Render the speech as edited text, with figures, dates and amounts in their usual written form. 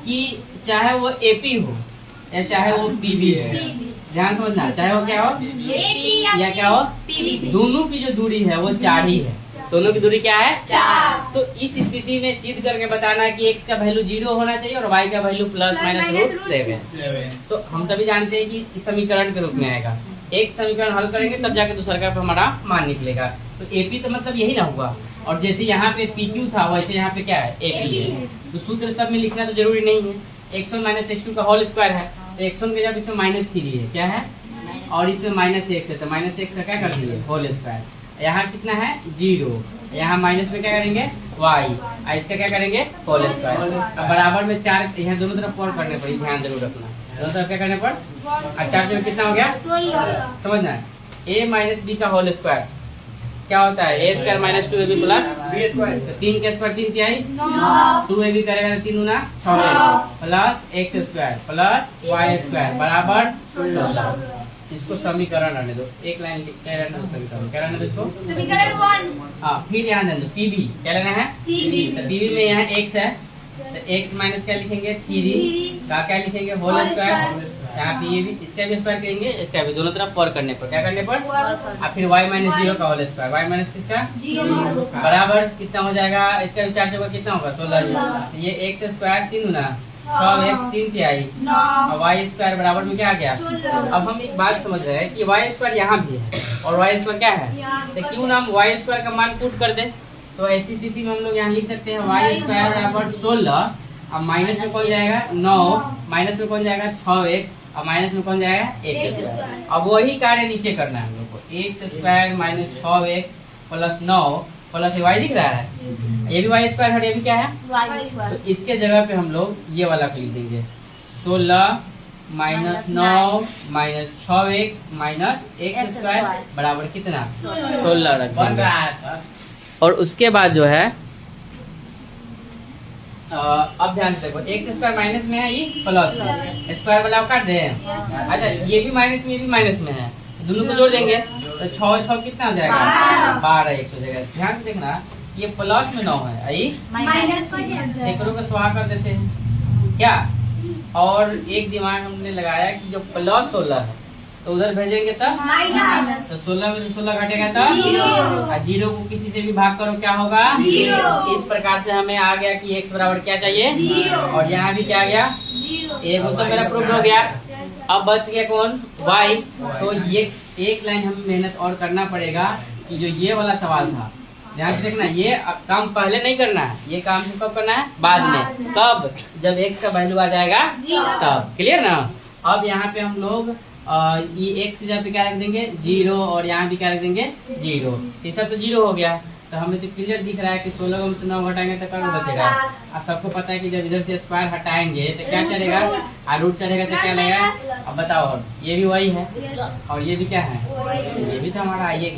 कि चाहे वो एपी हो या चाहे वो पीबी हो, ध्यान समझना, चाहे वो क्या हो या क्या हो, दोनों की जो दूरी है वो 4 ही है। दोनों की दूरी क्या है? 4। तो इस स्थिति में सिद्ध करके बताना कि x का वैल्यू 0 होना चाहिए और y का वैल्यू +-√7। तो हम सभी जानते हैं कि इस समीकरण के रूप में आएगा। एक समीकरण हल करेंगे तब जाके दूसरा का हमारा मान निकलेगा। तो एपी तो मतलब यही ना हुआ, और जैसे यहाँ पे PQ था वैसे यहाँ पे क्या है, एपी है। तो सूत्र सब में लिखना तो जरूरी नहीं है। x1 - x2 का होल स्क्वायर है, तो x1 के जब इसमें -3 है, क्या है, और इसमें -x है, तो -x का क्या कर दिए, होल स्क्वायर। यहाँ कितना है, 0। यहाँ माइनस में क्या करेंगे, y, इसका क्या करेंगे, होल स्क्वायर। बराबर में 4, यहाँ दोनों तरफ पोल करने पड़ी, ध्यान जरूर रखना, दोनों तरफ क्या करने पर। 4 में कितना हो गया, 16। समझना है, a - b का होल स्क्वायर क्या होता है, a² - 2ab + b²। तो 3 के स्क्वायर 3 तिहाई 2ab करेगा 3 × 6 प्लस x² प्लस y² बराबर 16। इसको समीकरण रहने दो, एक लाइन क्या रहने दो, समीकरण क्या रहने दो इसको, समीकरण 1। हाँ, फिर यहाँ देना पीबी, क्या लेना है, पीबी। तो पीबी में यहाँ x है, तो x माइनस क्या लिखेंगे, 3 का क्या लिखेंगे, होल स्क्वायर। यहाँ पे ये भी, इसका भी स्क्वायर करेंगे, इसका भी, दोनों तरफ पर करने पर, क्या करने पर, और फिर y - 0 का होल स्क्वायर, y माइनस किसका, 0 बराबर कितना हो जाएगा, इसका भी 4 जगह कितना होगा, 16। ये x² 3 × 6x 3 तिहाई और y² बराबर में क्या आ गया। अब हम एक बात समझ रहे हैं कि y² यहाँ भी है और y² क्या है, तो क्यों ना हम y² का मान पुट कर दें। तो ऐसी स्थिति में हम लोग यहाँ लिख सकते हैं y² बराबर 16, अब माइनस में कौन जाएगा, 9, माइनस में कौन जाएगा, 6x, और माइनस में कौन जाएगा, x²। अब वही कार्य नीचे करना है हम लोग को, x² - 6x + 9 प्लस y दिख रहा है, ये भी y² है, ये भी क्या है, y²। तो इसके जगह पे हम लोग ये वाला लिख देंगे, 16 - 9 - 6x - x² बराबर कितना, 16 रख देंगे। और उसके बाद जो है, अब ध्यान से देखो, x² माइनस में है, ये प्लस में, स्क्वायर वाला काट दे। अच्छा, ये भी माइनस में, ये भी माइनस में है, दोनों को जोड़ देंगे तो 6 कितना हो जाएगा, 12 x हो जाएगा। ध्यान से देखना, ये प्लस में 9 है, आई माइनस एक को स्वाहा कर देते हैं क्या। और एक दिमाग हमने लगाया कि जो प्लस 16 है तो उधर भेजेंगे तब माइनस, तो 16 में से 16 घटेगा तब 0 को किसी से भी भाग करो क्या होगा, 0। इस प्रकार से हमें आ गया कि x बराबर क्या चाहिए, 0। और यहाँ भी क्या आ गया, 0। एक तो मेरा प्रूफ हो गया। अब बच गया कौन, y। तो ये एक लाइन हमें मेहनत और करना पड़ेगा कि जो ये वाला सवाल था, ध्यान से देखना, ये काम पहले नहीं करना है, ये काम कब करना है, बाद में। कब, जब x का वैल्यू आ जाएगा तब, क्लियर ना। अब यहाँ पे हम लोग ये x की जगह पे क्या रख देंगे, 0, और यहाँ भी क्या रख देंगे, 0। ये सब तो 0 हो गया, तो हमें तो क्लियर दिख रहा है कि 16 में से 9 घटाएंगे तो क्या बचेगा। अब सबको पता है कि जब इधर से स्क्वायर हटाएंगे तो क्या चलेगा, रूट चलेगा तो क्या लगेगा। अब बताओ, ये भी वही है और ये भी क्या है, ये भी तो हमारा ये